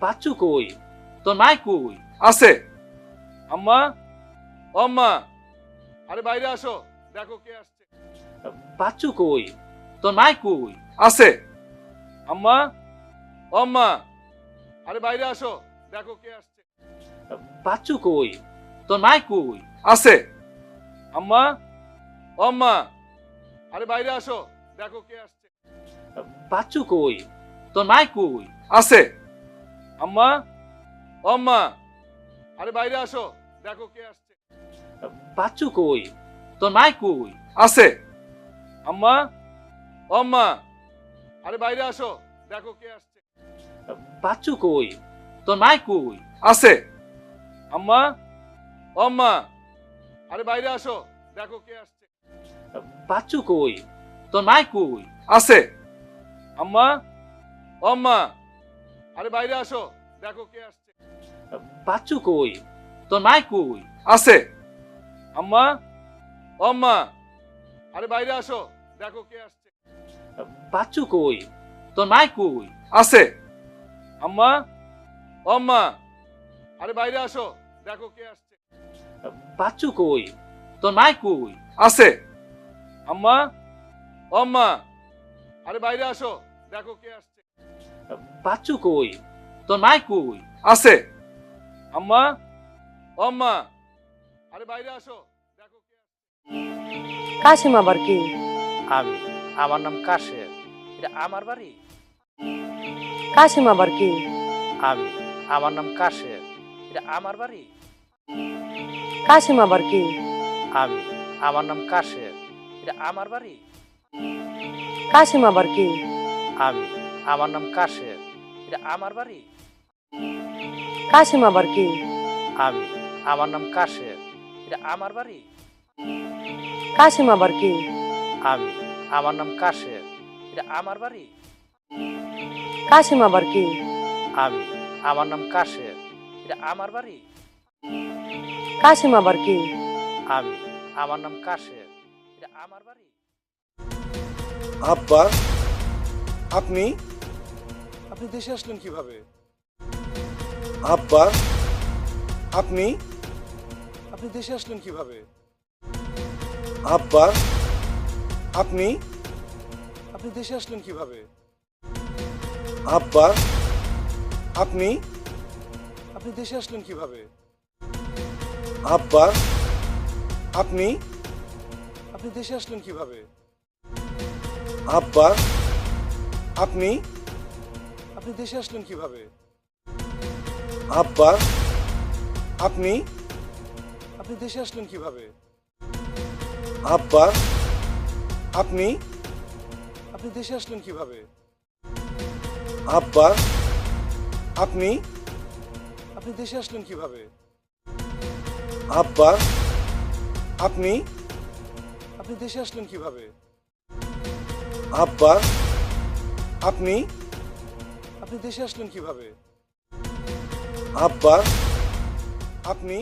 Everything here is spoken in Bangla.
বাচ্চু কই? তোর মাই কই? আছে। আম্মা, ও আম্মা, আরে বাইরে আসো, দেখো কে আসছে। বাচ্চু কই? তোর মাই কই? আছে। আম্মা, ও আম্মা, আরে বাইরে আসো, দেখো কে আসছে। বাচ্চু কই? তোর মাই কই? আছে। আম্মা, ও আম্মা, আরে বাইরে আসো, দেখো কে আসছে। বাচ্চু কই? তোর মাই কই? আছে। আম্মা, ও আম্মা, আরে বাইরে আসো, দেখো কে আসছে। বাচ্চু কই? তোর মাই কই? আছে। আম্মা, ও আম্মা, আরে বাইরে আসো, দেখো কে আসছে। বাচ্চু কই? তোর মাই কই? আছে। আম্মা, ও আম্মা, আরে বাইরে আসো, দেখো কে আসছে। বাচ্চু কই? তোর মাই কই? আছে। আম্মা, ও আম্মা, আরে বাইরে আসো, দেখো কে আসছে। বাচ্চু কই? তোর মাই কই? আছে। আম্মা, ও আম্মা, আরে বাইরে আসো, দেখো কে আসছে। বাচ্চু কই? তোর মাই কই? আছে। আম্মা, ও আম্মা, আরে বাইরে আসো, দেখো কে আসছে। বাচ্চু কই? তোর মাই কই? আছে। আম্মা, ও আম্মা, আরে বাইরে আসো, দেখো কে আসছে। বাচ্চু কই? তোর মাই কই? আছে। আম্মা, ও আম্মা, আরে বাইরে আসো, দেখো কে আসছে। কাশিম আবার কি? আমি। আমার নাম কাশেম। এটা আমার বাড়ি। কাশিম আবার কি? আমি। আমার নাম কাশেম। এটা আমার বাড়ি। কাশিম আবার কি? আমি। আমার নাম কাশেম। এটা আমার বাড়ি। কাশিম আবার কি? আমি। আমার নাম কাশেম। এটা আমার বাড়ি। কাশিম আবার কি? আমি। আমার নাম কাশেম। এটা আমার বাড়ি। কাশিম আবার কি? আমি। আমার নাম কাশেম। এটা আমার বাড়ি। কাশিম আবার কি? আমি। আমার নাম কাশেম। এটা আমার বাড়ি। কাশিম আবার কি? আমি। আমার নাম কাশেম। এটা আমার বাড়ি। আব্বা, আপনি আপনি দেশে আসলেন কিভাবে? আব্বা, আপনি আপনি দেশে আসলেন কিভাবে? আব্বা, আপনি আপনি দেশে আসলেন কিভাবে? আব্বা, আপনি আপনি দেশে আসলেন কিভাবে? আব্বা, আপনি আপনি দেশে আসলেন কিভাবে? আব্বা, আপনি আপনি দেশে আসলেন কিভাবে? আব্বা, আপনি আপনি দেশে আসলেন কিভাবে? আব্বা, আপনি আপনি দেশে আসলেন কিভাবে? আব্বা, আপনি আপনি দেশে আসলেন কিভাবে? আব্বা, আপনি আপনি দেশে আসলেন কিভাবে? আব্বা, আপনি আপনি দেশে আসলেন কিভাবে? আব্বা, আপনি